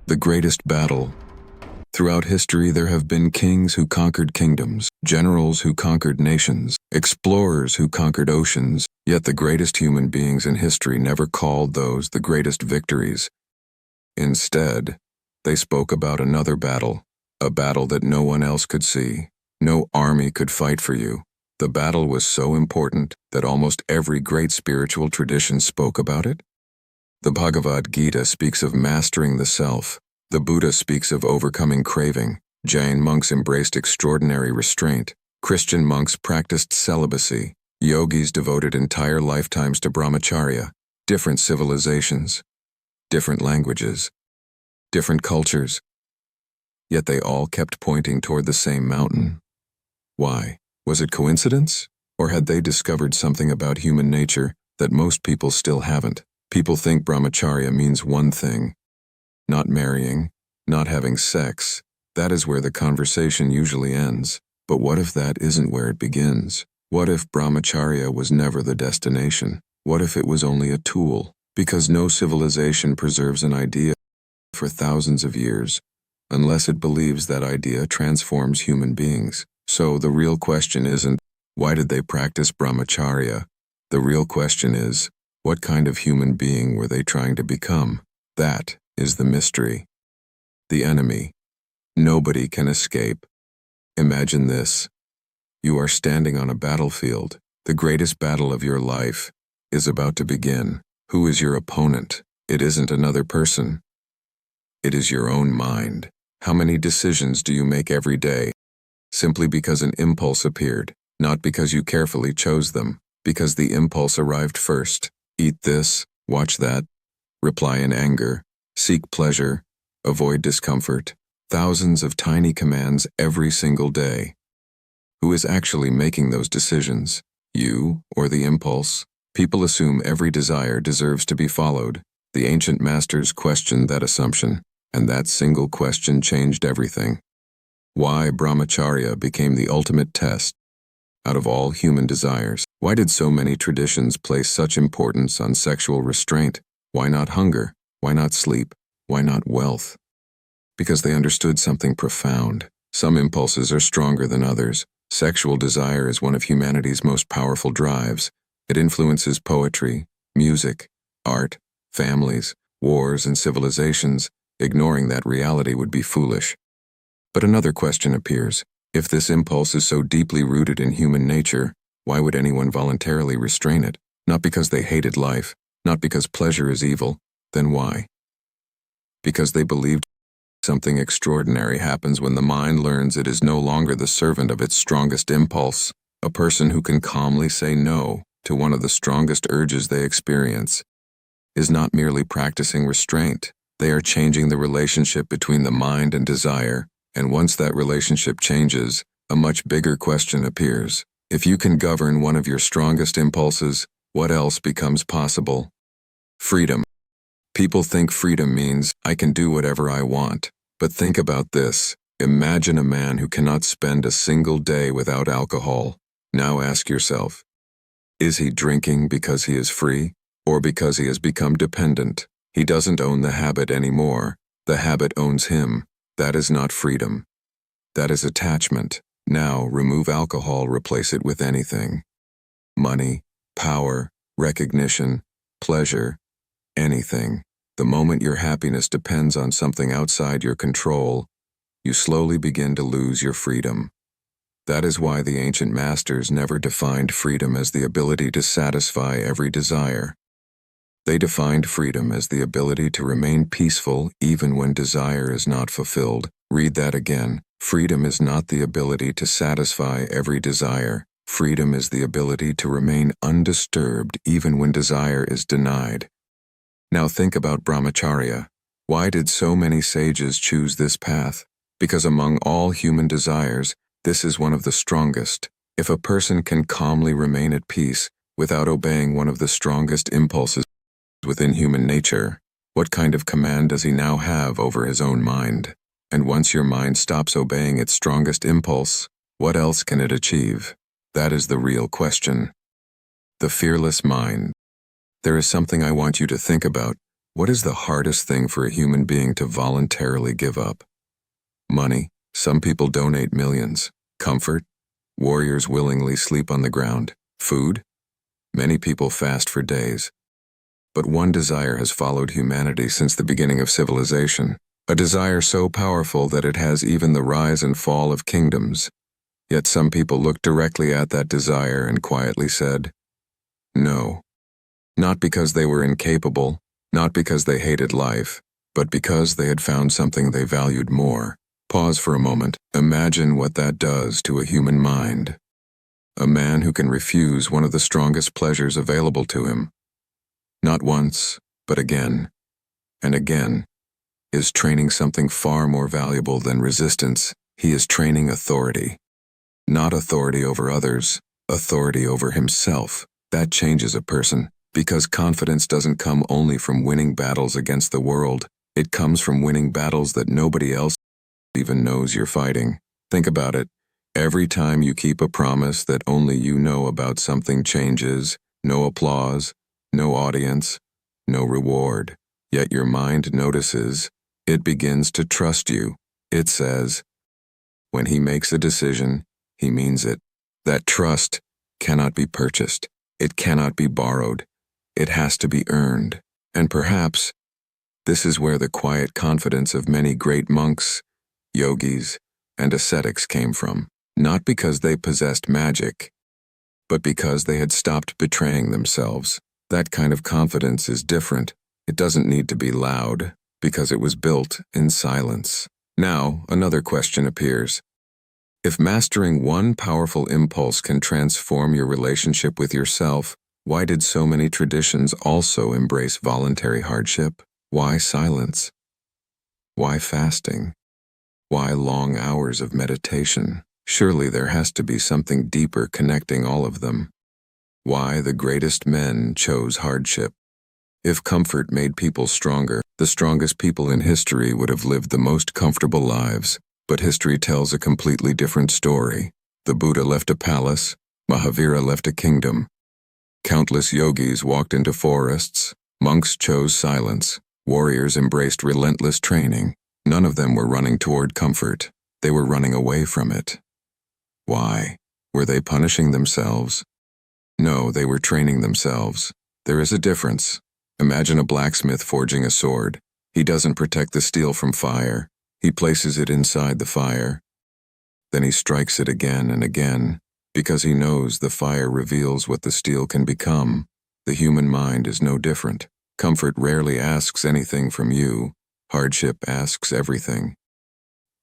The greatest battle. Throughout history, there have been kings who conquered kingdoms, generals who conquered nations, explorers who conquered oceans, yet the greatest human beings in history never called those the greatest victories. Instead, they spoke about another battle, a battle that no one else could see. No army could fight for you. The battle was so important that almost every great spiritual tradition spoke about it. The Bhagavad Gita speaks of mastering the self. The Buddha speaks of overcoming craving. Jain monks embraced extraordinary restraint. Christian monks practiced celibacy. Yogis devoted entire lifetimes to Brahmacharya. Different civilizations, different languages, different cultures. Yet they all kept pointing toward the same mountain. Why? Was it coincidence? Or had they discovered something about human nature that most people still haven't? People think Brahmacharya means one thing. Not marrying, not having sex. That is where the conversation usually ends. But what if that isn't where it begins? What if Brahmacharya was never the destination? What if it was only a tool? Because no civilization preserves an idea for thousands of years, unless it believes that idea transforms human beings. So the real question isn't, why did they practice Brahmacharya? The real question is, what kind of human being were they trying to become? That is the mystery. The enemy. Nobody can escape. Imagine this. You are standing on a battlefield. The greatest battle of your life is about to begin. Who is your opponent? It isn't another person. It is your own mind. How many decisions do you make every day? Simply because an impulse appeared, not because you carefully chose them, because the impulse arrived first. Eat this, watch that, reply in anger, seek pleasure, avoid discomfort. Thousands of tiny commands every single day. Who is actually making those decisions? You or the impulse? People assume every desire deserves to be followed. The ancient masters questioned that assumption, and that single question changed everything. Why Brahmacharya became the ultimate test out of all human desires. Why did so many traditions place such importance on sexual restraint? Why not hunger? Why not sleep? Why not wealth? Because they understood something profound. Some impulses are stronger than others. Sexual desire is one of humanity's most powerful drives. It influences poetry, music, art, families, wars, and civilizations. Ignoring that reality would be foolish. But another question appears. If this impulse is so deeply rooted in human nature, why would anyone voluntarily restrain it? Not because they hated life, not because pleasure is evil. Then why? Because they believed something extraordinary happens when the mind learns it is no longer the servant of its strongest impulse. A person who can calmly say no to one of the strongest urges they experience is not merely practicing restraint. They are changing the relationship between the mind and desire. And once that relationship changes, a much bigger question appears. If you can govern one of your strongest impulses, what else becomes possible? Freedom. People think freedom means, I can do whatever I want. But think about this. Imagine a man who cannot spend a single day without alcohol. Now ask yourself, is he drinking because he is free, or because he has become dependent? He doesn't own the habit anymore. The habit owns him. That is not freedom. That is attachment. Now remove alcohol, replace it with anything. Money, power, recognition, pleasure, anything. The moment your happiness depends on something outside your control, you slowly begin to lose your freedom. That is why the ancient masters never defined freedom as the ability to satisfy every desire. They defined freedom as the ability to remain peaceful even when desire is not fulfilled. Read that again. Freedom is not the ability to satisfy every desire. Freedom is the ability to remain undisturbed even when desire is denied. Now think about Brahmacharya. Why did so many sages choose this path? Because among all human desires, this is one of the strongest. If a person can calmly remain at peace without obeying one of the strongest impulses within human nature, what kind of command does he now have over his own mind? And once your mind stops obeying its strongest impulse, what else can it achieve? That is the real question. The fearless mind. There is something I want you to think about. What is the hardest thing for a human being to voluntarily give up? Money. Some people donate millions. Comfort. Warriors willingly sleep on the ground. Food. Many people fast for days. But one desire has followed humanity since the beginning of civilization, a desire so powerful that it has even the rise and fall of kingdoms. Yet some people looked directly at that desire and quietly said, no. Not because they were incapable, not because they hated life, but because they had found something they valued more. Pause for a moment. Imagine what that does to a human mind. A man who can refuse one of the strongest pleasures available to him, not once, but again, and again, is training something far more valuable than resistance. He is training authority. Not authority over others, authority over himself. That changes a person, because confidence doesn't come only from winning battles against the world. It comes from winning battles that nobody else even knows you're fighting. Think about it. Every time you keep a promise that only you know about, something changes. No applause, no audience, no reward. Yet your mind notices. It begins to trust you. It says, when he makes a decision, he means it. That trust cannot be purchased. It cannot be borrowed. It has to be earned. And perhaps this is where the quiet confidence of many great monks, yogis, and ascetics came from. Not because they possessed magic, but because they had stopped betraying themselves. That kind of confidence is different. It doesn't need to be loud, because it was built in silence. Now, another question appears. If mastering one powerful impulse can transform your relationship with yourself, why did so many traditions also embrace voluntary hardship? Why silence? Why fasting? Why long hours of meditation? Surely there has to be something deeper connecting all of them. Why the greatest men chose hardship? If comfort made people stronger, the strongest people in history would have lived the most comfortable lives. But history tells a completely different story. The Buddha left a palace, Mahavira left a kingdom. Countless yogis walked into forests, monks chose silence, warriors embraced relentless training. None of them were running toward comfort. They were running away from it. Why? Were they punishing themselves? No, they were training themselves. There is a difference. Imagine a blacksmith forging a sword. He doesn't protect the steel from fire. He places it inside the fire. Then he strikes it again and again, because he knows the fire reveals what the steel can become. The human mind is no different. Comfort rarely asks anything from you. Hardship asks everything.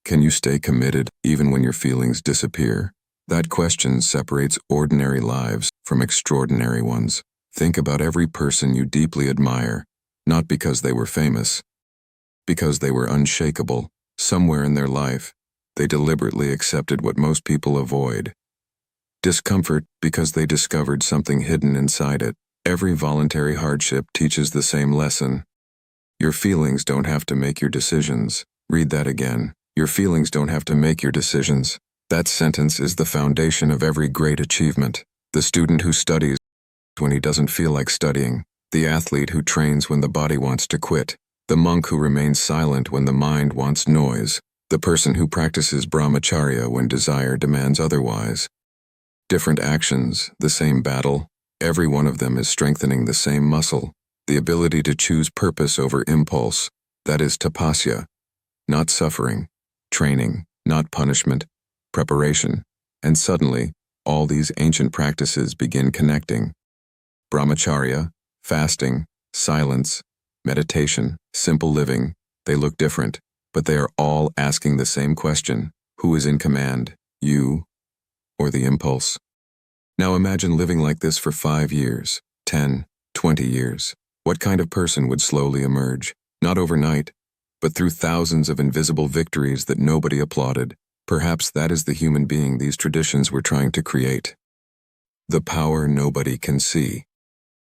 Can you stay committed even when your feelings disappear? That question separates ordinary lives from extraordinary ones. Think about every person you deeply admire, not because they were famous, because they were unshakable. Somewhere in their life, they deliberately accepted what most people avoid. Discomfort because they discovered something hidden inside it. Every voluntary hardship teaches the same lesson. Your feelings don't have to make your decisions. Read that again. Your feelings don't have to make your decisions. That sentence is the foundation of every great achievement. The student who studies when he doesn't feel like studying. The athlete who trains when the body wants to quit. The monk who remains silent when the mind wants noise. The person who practices Brahmacharya when desire demands otherwise. Different actions, the same battle. Every one of them is strengthening the same muscle. The ability to choose purpose over impulse. That is tapasya. Not suffering. Training, not punishment. Preparation. And suddenly, all these ancient practices begin connecting. Brahmacharya, fasting, silence, meditation, simple living, they look different, but they are all asking the same question. Who is in command, you or the impulse? Now imagine living like this for 5 years, 10, 20 years. What kind of person would slowly emerge? Not overnight, but through thousands of invisible victories that nobody applauded. Perhaps that is the human being these traditions were trying to create. The power nobody can see.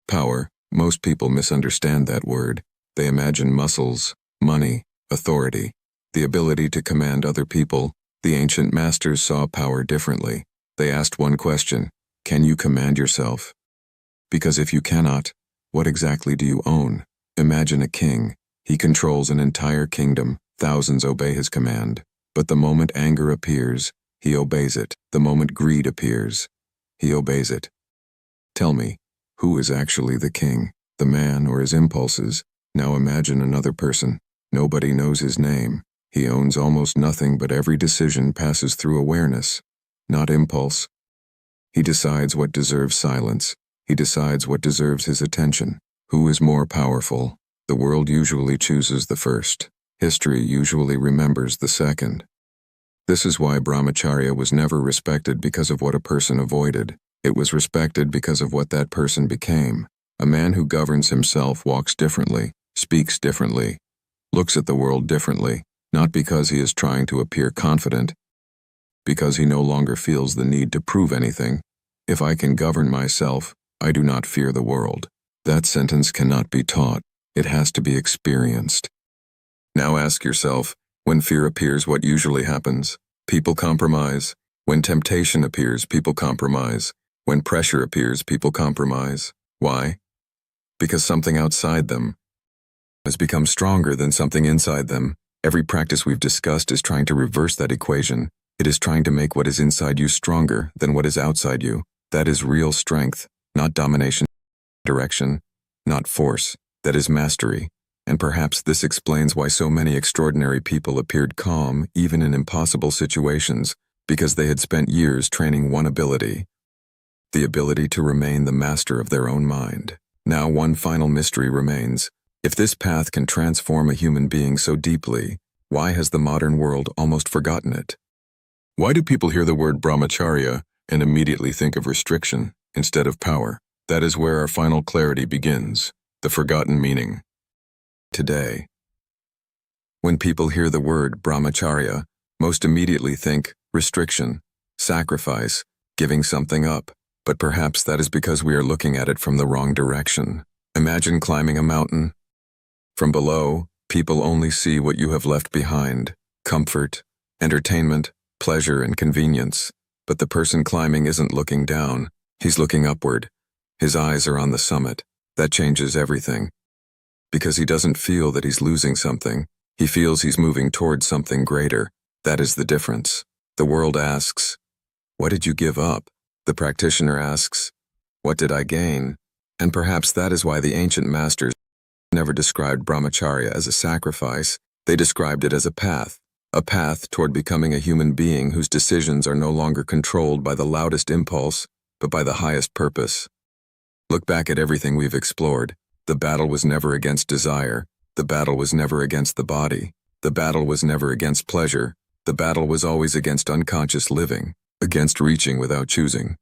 Power, most people misunderstand that word. They imagine muscles, money, authority, the ability to command other people. The ancient masters saw power differently. They asked one question: can you command yourself? Because if you cannot, what exactly do you own? Imagine a king. He controls an entire kingdom. Thousands obey his command. But the moment anger appears, he obeys it. The moment greed appears, he obeys it. Tell me, who is actually the king? The man or his impulses? Now imagine another person. Nobody knows his name. He owns almost nothing, but every decision passes through awareness, not impulse. He decides what deserves silence. He decides what deserves his attention. Who is more powerful? The world usually chooses the first. History usually remembers the second. This is why Brahmacharya was never respected because of what a person avoided. It was respected because of what that person became. A man who governs himself walks differently, speaks differently, looks at the world differently, not because he is trying to appear confident, because he no longer feels the need to prove anything. If I can govern myself, I do not fear the world. That sentence cannot be taught. It has to be experienced. Now ask yourself, when fear appears, what usually happens? People compromise. When temptation appears, people compromise. When pressure appears, people compromise. Why? Because something outside them has become stronger than something inside them. Every practice we've discussed is trying to reverse that equation. It is trying to make what is inside you stronger than what is outside you. That is real strength, not domination, direction, not force. That is mastery. And perhaps this explains why so many extraordinary people appeared calm even in impossible situations, because they had spent years training one ability, the ability to remain the master of their own mind. Now one final mystery remains. If this path can transform a human being so deeply, why has the modern world almost forgotten it? Why do people hear the word Brahmacharya and immediately think of restriction instead of power? That is where our final clarity begins, the forgotten meaning. Today, when people hear the word Brahmacharya, most immediately think restriction, sacrifice, giving something up. But perhaps that is because we are looking at it from the wrong direction. Imagine climbing a mountain. From below, people only see what you have left behind: comfort, entertainment, pleasure, and convenience. But the person climbing isn't looking down. He's looking upward. His eyes are on the summit. That changes everything. Because he doesn't feel that he's losing something. He feels he's moving towards something greater. That is the difference. The world asks, what did you give up? The practitioner asks, what did I gain? And perhaps that is why the ancient masters never described Brahmacharya as a sacrifice. They described it as a path toward becoming a human being whose decisions are no longer controlled by the loudest impulse, but by the highest purpose. Look back at everything we've explored. The battle was never against desire. The battle was never against the body. The battle was never against pleasure. The battle was always against unconscious living, against reaching without choosing,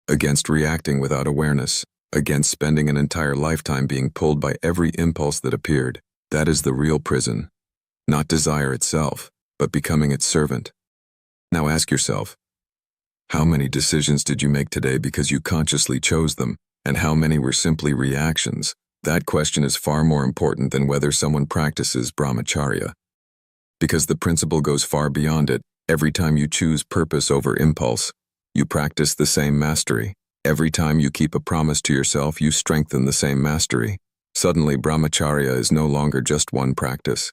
against reacting without awareness, against spending an entire lifetime being pulled by every impulse that appeared. That is the real prison. Not desire itself, but becoming its servant. Now ask yourself, how many decisions did you make today because you consciously chose them, and how many were simply reactions? That question is far more important than whether someone practices Brahmacharya. Because the principle goes far beyond it. Every time you choose purpose over impulse, you practice the same mastery. Every time you keep a promise to yourself, you strengthen the same mastery. Suddenly, Brahmacharya is no longer just one practice.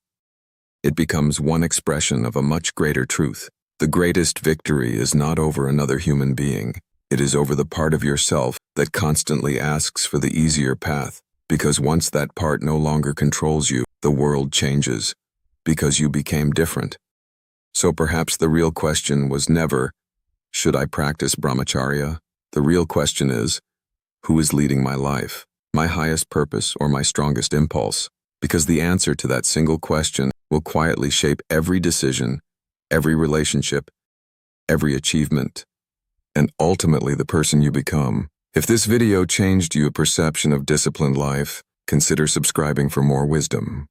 It becomes one expression of a much greater truth. The greatest victory is not over another human being. It is over the part of yourself that constantly asks for the easier path. Because once that part no longer controls you, the world changes. Because you became different. So perhaps the real question was never, should I practice Brahmacharya? The real question is, who is leading my life? My highest purpose or my strongest impulse? Because the answer to that single question will quietly shape every decision, every relationship, every achievement, and ultimately the person you become. If this video changed your perception of disciplined life, consider subscribing for more wisdom.